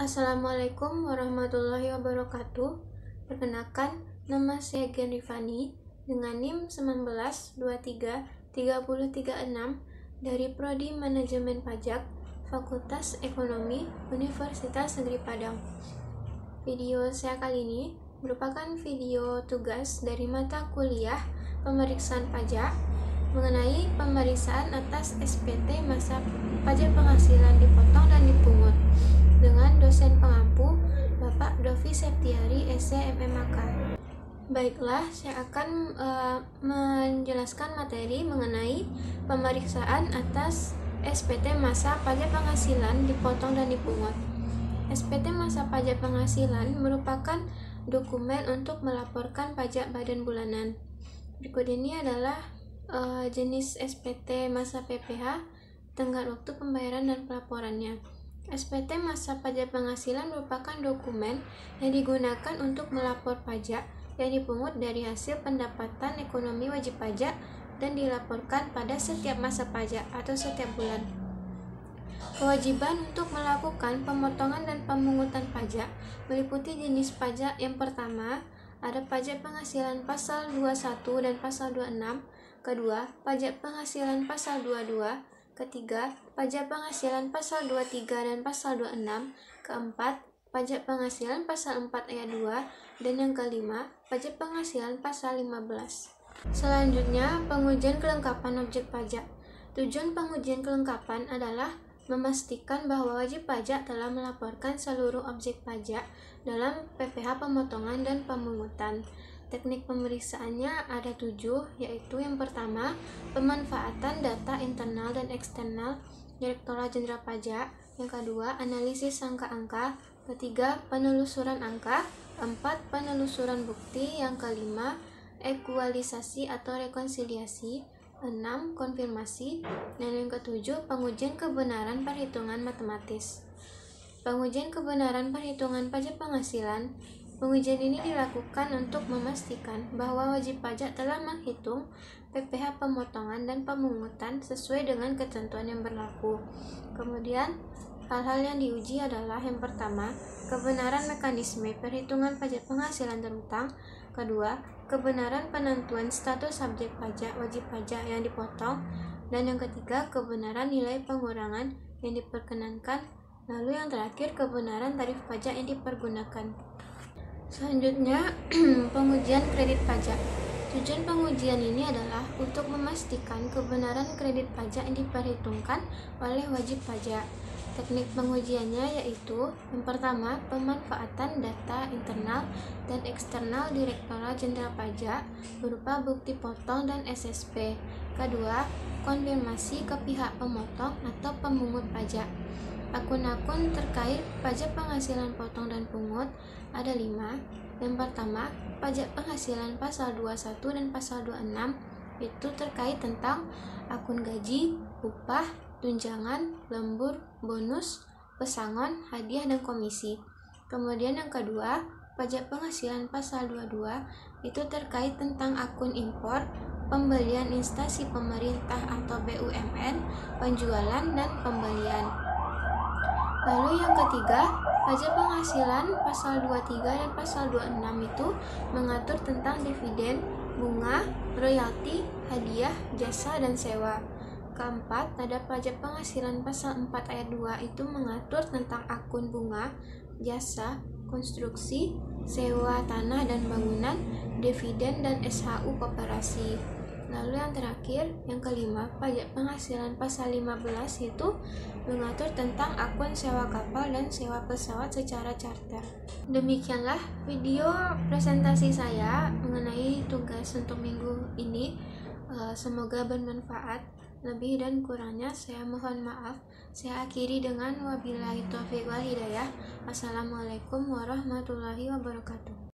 Assalamualaikum warahmatullahi wabarakatuh. Perkenalkan, nama saya Gen Rifani dengan NIM 19233336 dari Prodi Manajemen Pajak, Fakultas Ekonomi, Universitas Negeri Padang. Video saya kali ini merupakan video tugas dari mata kuliah pemeriksaan pajak mengenai pemeriksaan atas SPT masa pajak penghasilan dipotong dan dipungut dengan dosen pengampu Bapak Dovi Septiari SCMMAK. Baiklah, saya akan menjelaskan materi mengenai pemeriksaan atas SPT masa pajak penghasilan dipotong dan dipungut. SPT masa pajak penghasilan merupakan dokumen untuk melaporkan pajak badan bulanan. Berikut ini adalah jenis SPT masa PPH, tenggat waktu pembayaran dan pelaporannya. SPT masa pajak penghasilan merupakan dokumen yang digunakan untuk melapor pajak yang dipungut dari hasil pendapatan ekonomi wajib pajak dan dilaporkan pada setiap masa pajak atau setiap bulan. Kewajiban untuk melakukan pemotongan dan pemungutan pajak meliputi jenis pajak. Yang pertama, ada pajak penghasilan pasal 21 dan pasal 26. Kedua, pajak penghasilan pasal 22. Ketiga, pajak penghasilan pasal 23 dan pasal 26. Keempat, pajak penghasilan pasal 4 ayat 2. Dan yang kelima, pajak penghasilan pasal 15. Selanjutnya, pengujian kelengkapan objek pajak. Tujuan pengujian kelengkapan adalah memastikan bahwa wajib pajak telah melaporkan seluruh objek pajak dalam PPH pemotongan dan pemungutan. Teknik pemeriksaannya ada 7, yaitu yang pertama, pemanfaatan data internal dan eksternal Direktorat Jenderal Pajak. Yang kedua, analisis angka-angka. Ketiga, penelusuran angka. 4, penelusuran bukti. Yang kelima, ekualisasi atau rekonsiliasi. 6, konfirmasi. Dan yang ketujuh, pengujian kebenaran perhitungan matematis. Pengujian kebenaran perhitungan pajak penghasilan. Pengujian ini dilakukan untuk memastikan bahwa wajib pajak telah menghitung PPH pemotongan dan pemungutan sesuai dengan ketentuan yang berlaku. Kemudian, hal-hal yang diuji adalah yang pertama, kebenaran mekanisme perhitungan pajak penghasilan terutang. Kedua, kebenaran penentuan status subjek pajak wajib pajak yang dipotong. Dan yang ketiga, kebenaran nilai pengurangan yang diperkenankan. Lalu yang terakhir, kebenaran tarif pajak yang dipergunakan. Selanjutnya, pengujian kredit pajak. Tujuan pengujian ini adalah untuk memastikan kebenaran kredit pajak yang diperhitungkan oleh wajib pajak. Teknik pengujiannya yaitu yang pertama, pemanfaatan data internal dan eksternal Direktorat Jenderal Pajak berupa bukti potong dan SSP. Kedua, konfirmasi ke pihak pemotong atau pemungut pajak. Akun-akun terkait pajak penghasilan potong dan pungut ada 5. Yang pertama, pajak penghasilan pasal 21 dan pasal 26 itu terkait tentang akun gaji, upah, tunjangan, lembur, bonus, pesangon, hadiah, dan komisi. Kemudian yang kedua, pajak penghasilan pasal 22 itu terkait tentang akun impor, pembelian instansi pemerintah atau BUMN, penjualan, dan pembelian. Lalu yang ketiga, pajak penghasilan pasal 23 dan pasal 26 itu mengatur tentang dividen, bunga, royalti, hadiah, jasa, dan sewa. Keempat, ada pajak penghasilan pasal 4 ayat 2 itu mengatur tentang akun bunga, jasa, konstruksi, sewa tanah dan bangunan, dividen, dan SHU koperasi. Lalu yang terakhir, yang kelima, pajak penghasilan pasal 15 itu mengatur tentang akun sewa kapal dan sewa pesawat secara charter. Demikianlah video presentasi saya mengenai tugas untuk minggu ini. Semoga bermanfaat. Lebih dan kurangnya saya mohon maaf. Saya akhiri dengan wabillahi taufiq wal hidayah. Assalamualaikum warahmatullahi wabarakatuh.